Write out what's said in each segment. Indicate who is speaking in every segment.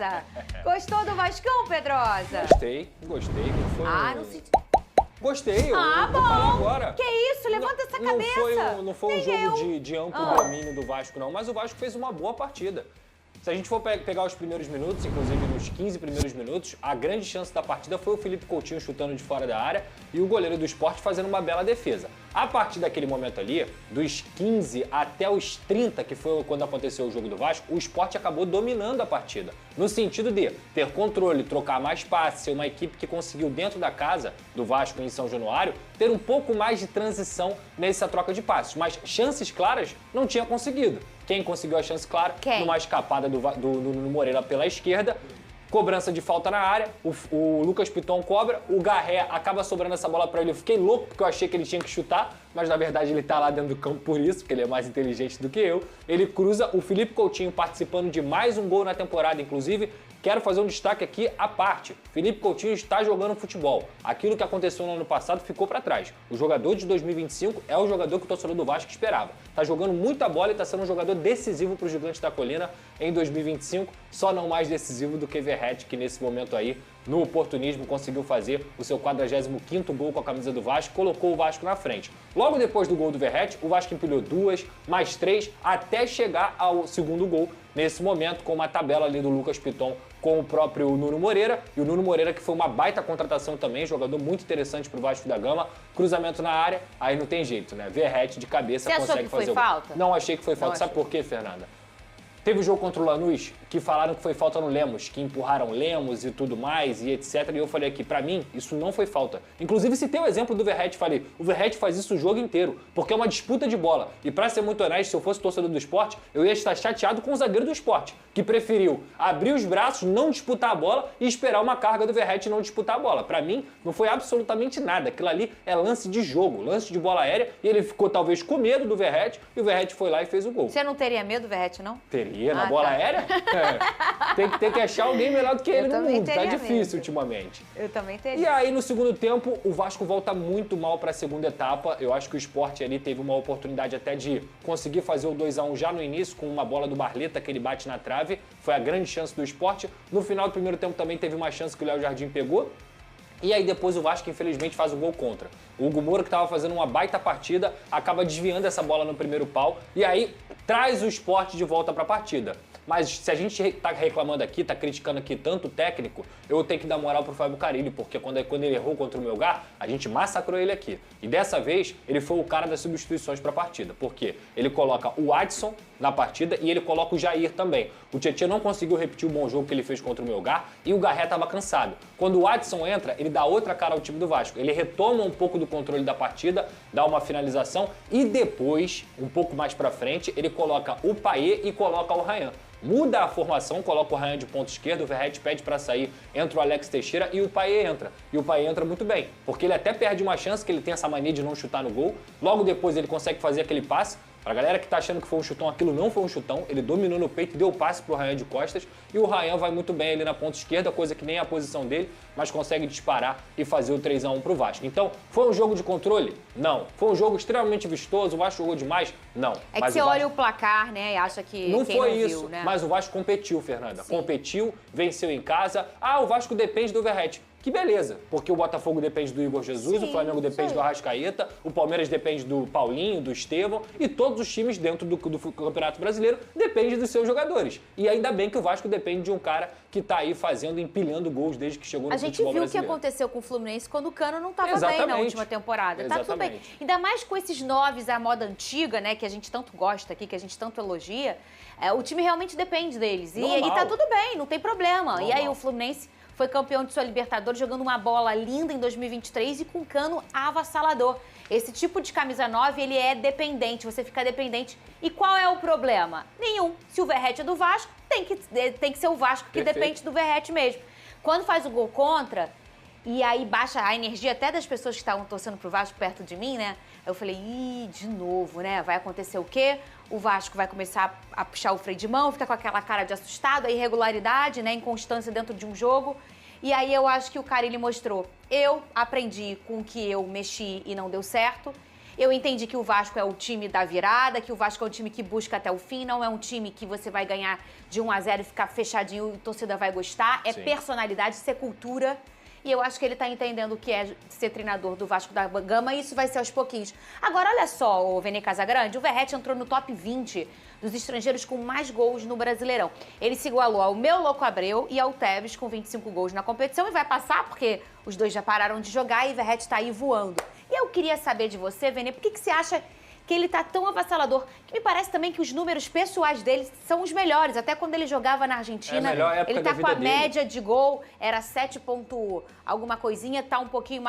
Speaker 1: Pedrosa. Gostou do Vascão, Pedrosa?
Speaker 2: Gostei. Não foi
Speaker 1: não se...
Speaker 2: Gostei, eu
Speaker 1: bom.
Speaker 2: Vou falar agora.
Speaker 1: Que isso? Levanta essa cabeça.
Speaker 2: Não foi um jogo de amplo domínio do Vasco, não, mas o Vasco fez uma boa partida. Se a gente for pegar os primeiros minutos, inclusive nos 15 primeiros minutos, a grande chance da partida foi o Felipe Coutinho chutando de fora da área e o goleiro do Sport fazendo uma bela defesa. A partir daquele momento ali, dos 15 até os 30, que foi quando aconteceu o jogo do Vasco, o Sport acabou dominando a partida. No sentido de ter controle, trocar mais passes, ser uma equipe que conseguiu dentro da casa do Vasco em São Januário, ter um pouco mais de transição nessa troca de passes. Mas chances claras não tinha conseguido. Quem conseguiu a chance clara? Numa escapada do Nuno Moreira pela esquerda, cobrança de falta na área, o Lucas Piton cobra, o Garré acaba sobrando essa bola pra ele. Eu fiquei louco porque eu achei que ele tinha que chutar, mas na verdade ele tá lá dentro do campo por isso, porque ele é mais inteligente do que eu. Ele cruza, o Felipe Coutinho participando de mais um gol na temporada, inclusive. Quero fazer um destaque aqui à parte. Felipe Coutinho está jogando futebol. Aquilo que aconteceu no ano passado ficou para trás. O jogador de 2025 é o jogador que o torcedor do Vasco esperava. Está jogando muita bola e está sendo um jogador decisivo para o Gigante da Colina em 2025. Só não mais decisivo do que Verratti, que nesse momento aí, no oportunismo, conseguiu fazer o seu 45º gol com a camisa do Vasco, colocou o Vasco na frente. Logo depois do gol do Verratti, o Vasco empilhou 2, mais 3, até chegar ao segundo gol, nesse momento, com uma tabela ali do Lucas Piton com o próprio Nuno Moreira, e o Nuno Moreira que foi uma baita contratação também, jogador muito interessante pro Vasco da Gama, cruzamento na área, aí não tem jeito, né? Verratti de cabeça consegue fazer o gol. Você achou que foi falta? Não achei que foi falta. Sabe por quê, Fernanda? Teve o jogo contra o Lanús, que falaram que foi falta no Lemos, que empurraram Lemos e tudo mais, e etc. E eu falei aqui, pra mim, isso não foi falta. Inclusive, citei o exemplo do Verratti, falei, o Verratti faz isso o jogo inteiro, porque é uma disputa de bola. E pra ser muito honesto, se eu fosse torcedor do Sport, eu ia estar chateado com o zagueiro do Sport, que preferiu abrir os braços, não disputar a bola e esperar uma carga do Verratti não disputar a bola. Pra mim, não foi absolutamente nada. Aquilo ali é lance de jogo, lance de bola aérea, e ele ficou talvez com medo do Verratti, e o Verratti foi lá e fez o gol.
Speaker 1: Você não teria medo do Verratti, não?
Speaker 2: Teria, na bola aérea? Tem que achar alguém melhor do que ele no mundo. Tá difícil ultimamente.
Speaker 1: Eu também teria.
Speaker 2: E aí, no segundo tempo, o Vasco volta muito mal para a segunda etapa. Eu acho que o Sport ali teve uma oportunidade até de conseguir fazer o 2-1 já no início, com uma bola do Barleta que ele bate na trave. Foi a grande chance do Sport. No final do primeiro tempo também teve uma chance que o Léo Jardim pegou. E aí depois o Vasco, infelizmente, faz o gol contra. O Hugo Moura, que estava fazendo uma baita partida, acaba desviando essa bola no primeiro pau e aí traz o Sport de volta para a partida. Mas se a gente tá reclamando aqui, tá criticando aqui tanto o técnico, eu tenho que dar moral pro Fábio Carille, porque quando ele errou contra o Melgar, a gente massacrou ele aqui. E dessa vez, ele foi o cara das substituições pra partida, porque ele coloca o Adson na partida e ele coloca o Jair também. O Tietchan não conseguiu repetir o bom jogo que ele fez contra o Melgar e o Garré tava cansado. Quando o Adson entra, ele dá outra cara ao time do Vasco. Ele retoma um pouco do controle da partida, dá uma finalização e depois, um pouco mais pra frente, ele coloca o Payet e coloca o Ryan. Muda a formação, coloca o Ryan de ponta esquerda, o Verratti pede para sair, entra o Alex Teixeira e o Payet entra. E o Payet entra muito bem, porque ele até perde uma chance, que ele tem essa mania de não chutar no gol. Logo depois ele consegue fazer aquele passe. Pra galera que tá achando que foi um chutão, aquilo não foi um chutão. Ele dominou no peito e deu o passe pro Ryan de costas. E o Ryan vai muito bem ali na ponta esquerda, coisa que nem é a posição dele, mas consegue disparar e fazer o 3-1 pro Vasco. Então, foi um jogo de controle? Não. Foi um jogo extremamente vistoso, o Vasco jogou demais? Não.
Speaker 1: É que você olha o placar, né, e acha que
Speaker 2: não
Speaker 1: quem
Speaker 2: foi
Speaker 1: não
Speaker 2: isso,
Speaker 1: viu, né?
Speaker 2: Mas o Vasco competiu, Fernanda.
Speaker 1: Sim.
Speaker 2: Competiu, venceu em casa. Ah, o Vasco depende do Verratti. Que beleza, porque o Botafogo depende do Igor Jesus,
Speaker 1: Sim,
Speaker 2: o Flamengo depende do Arrascaeta, o Palmeiras depende do Paulinho, do Estevão e todos os times dentro do Campeonato Brasileiro dependem dos seus jogadores. E ainda bem que o Vasco depende de um cara que tá aí fazendo, empilhando gols desde que chegou no futebol brasileiro.
Speaker 1: A gente viu o que aconteceu com o Fluminense quando o Cano não estava bem na última temporada. Tá tudo bem. Ainda mais com esses 9 à moda antiga, né, que a gente tanto gosta aqui, que a gente tanto elogia, o time realmente depende deles. E tá tudo bem, não tem problema. Normal. E aí o Fluminense foi campeão de sua Libertadores jogando uma bola linda em 2023 e com um Cano avassalador. Esse tipo de camisa 9, ele é dependente, você fica dependente. E qual é o problema? Nenhum. Se o Verratti é do Vasco, tem que ser o Vasco que depende do Verratti mesmo. Quando faz o gol contra, e aí baixa a energia até das pessoas que estavam torcendo pro Vasco perto de mim, né? Eu falei, de novo, né? Vai acontecer o quê? O Vasco vai começar a puxar o freio de mão, fica com aquela cara de assustado, a irregularidade, né? Inconstância dentro de um jogo. E aí eu acho que o Carille mostrou. Eu aprendi com o que eu mexi e não deu certo. Eu entendi que o Vasco é o time da virada, que o Vasco é um time que busca até o fim, não é um time que você vai ganhar de 1-0 e ficar fechadinho e a torcida vai gostar. É personalidade, isso é cultura. E eu acho que ele tá entendendo o que é ser treinador do Vasco da Gama e isso vai ser aos pouquinhos. Agora, olha só, o Vene Casagrande, o Verratti entrou no top 20 dos estrangeiros com mais gols no Brasileirão. Ele se igualou ao Meu Louco Abreu e ao Tevez com 25 gols na competição e vai passar porque os dois já pararam de jogar e o Verratti tá aí voando. E eu queria saber de você, Vene, por que você acha que ele tá tão avassalador? Que me parece também que os números pessoais dele são os melhores. Até quando ele jogava na Argentina, ele tá com a média de gol, era 7 ponto alguma coisinha, tá um pouquinho,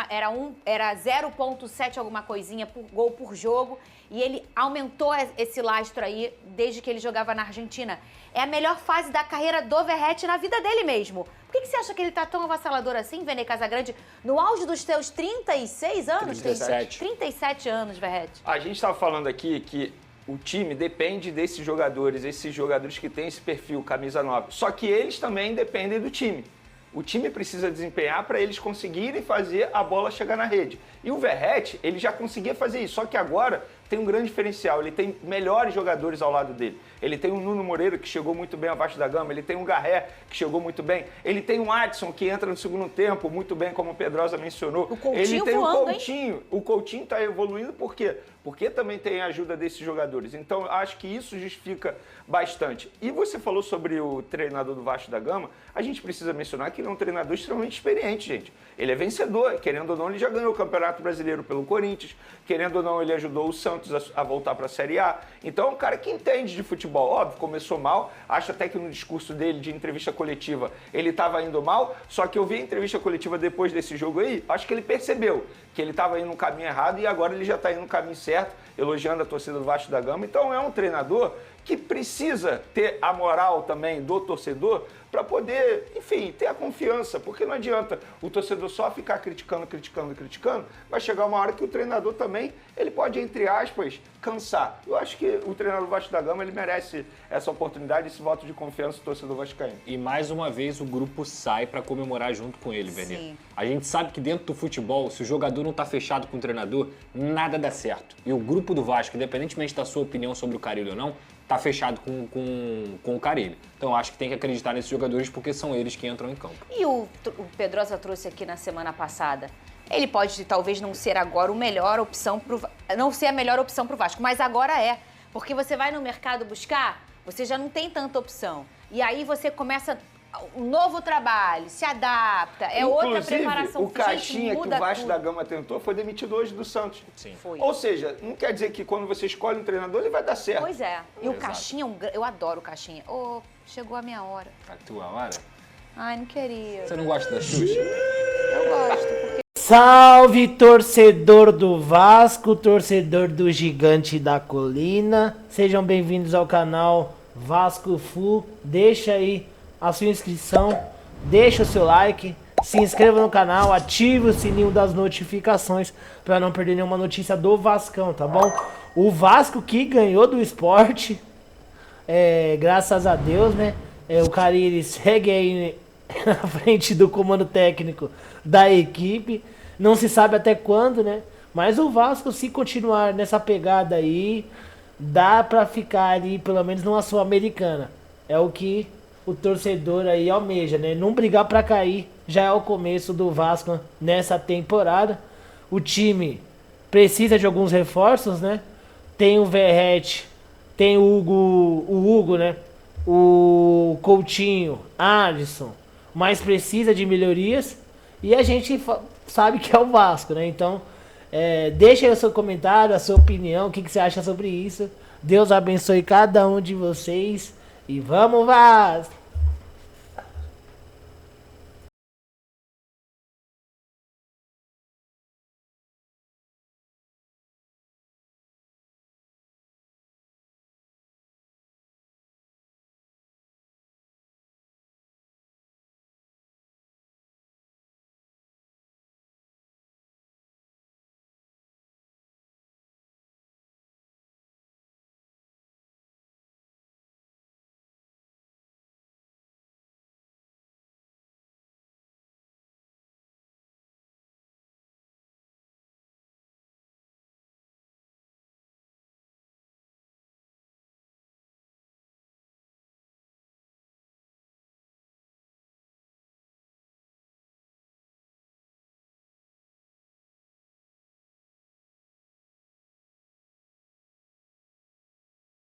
Speaker 1: era 0,7 alguma coisinha por gol por jogo. E ele aumentou esse lastro aí desde que ele jogava na Argentina. É a melhor fase da carreira do Verratti na vida dele mesmo. Por que você acha que ele tá tão avassalador assim, Vene Casagrande, no auge dos seus 36 anos? 37 anos, Verratti.
Speaker 3: A gente estava falando aqui que o time depende desses jogadores que têm esse perfil camisa 9. Só que eles também dependem do time. O time precisa desempenhar para eles conseguirem fazer a bola chegar na rede. E o Verratti, ele já conseguia fazer isso, só que agora tem um grande diferencial, ele tem melhores jogadores ao lado dele. Ele tem o Nuno Moreira, que chegou muito bem ao Vasco da Gama, ele tem o Garré, que chegou muito bem, ele tem o Adson, que entra no segundo tempo, muito bem, como o Pedrosa mencionou.
Speaker 1: O Coutinho
Speaker 3: ele tem
Speaker 1: voando,
Speaker 3: o Coutinho. Hein? O Coutinho está evoluindo por quê? Porque também tem a ajuda desses jogadores. Então, acho que isso justifica bastante. E você falou sobre o treinador do Vasco da Gama, a gente precisa mencionar que ele é um treinador extremamente experiente, gente. Ele é vencedor, querendo ou não, ele já ganhou o Campeonato Brasileiro pelo Corinthians, querendo ou não, ele ajudou o Santos a voltar para a Série A. Então, é um cara que entende de futebol. Óbvio, começou mal, acho até que no discurso dele de entrevista coletiva ele estava indo mal, só que eu vi a entrevista coletiva depois desse jogo aí, acho que ele percebeu que ele estava indo no caminho errado e agora ele já está indo no caminho certo, elogiando a torcida do Vasco da Gama. Então, é um treinador que precisa ter a moral também do torcedor para poder, enfim, ter a confiança, porque não adianta o torcedor só ficar criticando, vai chegar uma hora que o treinador também, ele pode, entre aspas, cansar. Eu acho que o treinador Vasco da Gama, ele merece essa oportunidade, esse voto de confiança do torcedor vascaíno.
Speaker 2: E mais uma vez o grupo sai para comemorar junto com ele, Vene. A gente sabe que dentro do futebol, se o jogador não tá fechado com o treinador, nada dá certo. E o grupo do Vasco, independentemente da sua opinião sobre o Carille ou não, tá fechado com o Carille. Então eu acho que tem que acreditar nesses jogadores porque são eles que entram em campo.
Speaker 1: E o Pedrosa trouxe aqui na semana passada, ele pode talvez não ser agora a melhor opção pro Vasco, mas agora é. Porque você vai no mercado buscar, você já não tem tanta opção. E aí você começa um novo trabalho, se adapta, é outra preparação.
Speaker 3: O Caixinha que o Vasco da Gama tentou foi demitido hoje do Santos.
Speaker 2: Sim.
Speaker 1: Foi.
Speaker 3: Ou seja, não quer dizer que quando você escolhe um treinador, ele vai dar certo.
Speaker 1: Pois é. E o Caixinha, eu adoro o Caixinha. Chegou a minha hora.
Speaker 2: A tua hora?
Speaker 1: Ai, não queria.
Speaker 2: Você não gosta da Xuxa?
Speaker 1: Eu gosto, porque...
Speaker 4: Salve, torcedor do Vasco, torcedor do Gigante da Colina. Sejam bem-vindos ao canal Vasco Flu. Deixa aí a sua inscrição, deixa o seu like, se inscreva no canal, ative o sininho das notificações para não perder nenhuma notícia do Vascão, tá bom? O Vasco que ganhou do Sport, graças a Deus, né? O Carille segue aí na frente do comando técnico da equipe, não se sabe até quando, né? Mas o Vasco, se continuar nessa pegada aí, dá para ficar ali, pelo menos numa Sul-Americana. É o que o torcedor aí almeja, né? Não brigar para cair já é o começo do Vasco nessa temporada. O time precisa de alguns reforços, né? Tem o Verratti, tem o Hugo, né? O Coutinho, Alisson, mas precisa de melhorias e a gente sabe que é o Vasco, né? Então, deixa aí o seu comentário, a sua opinião, o que você acha sobre isso. Deus abençoe cada um de vocês e vamos, Vasco!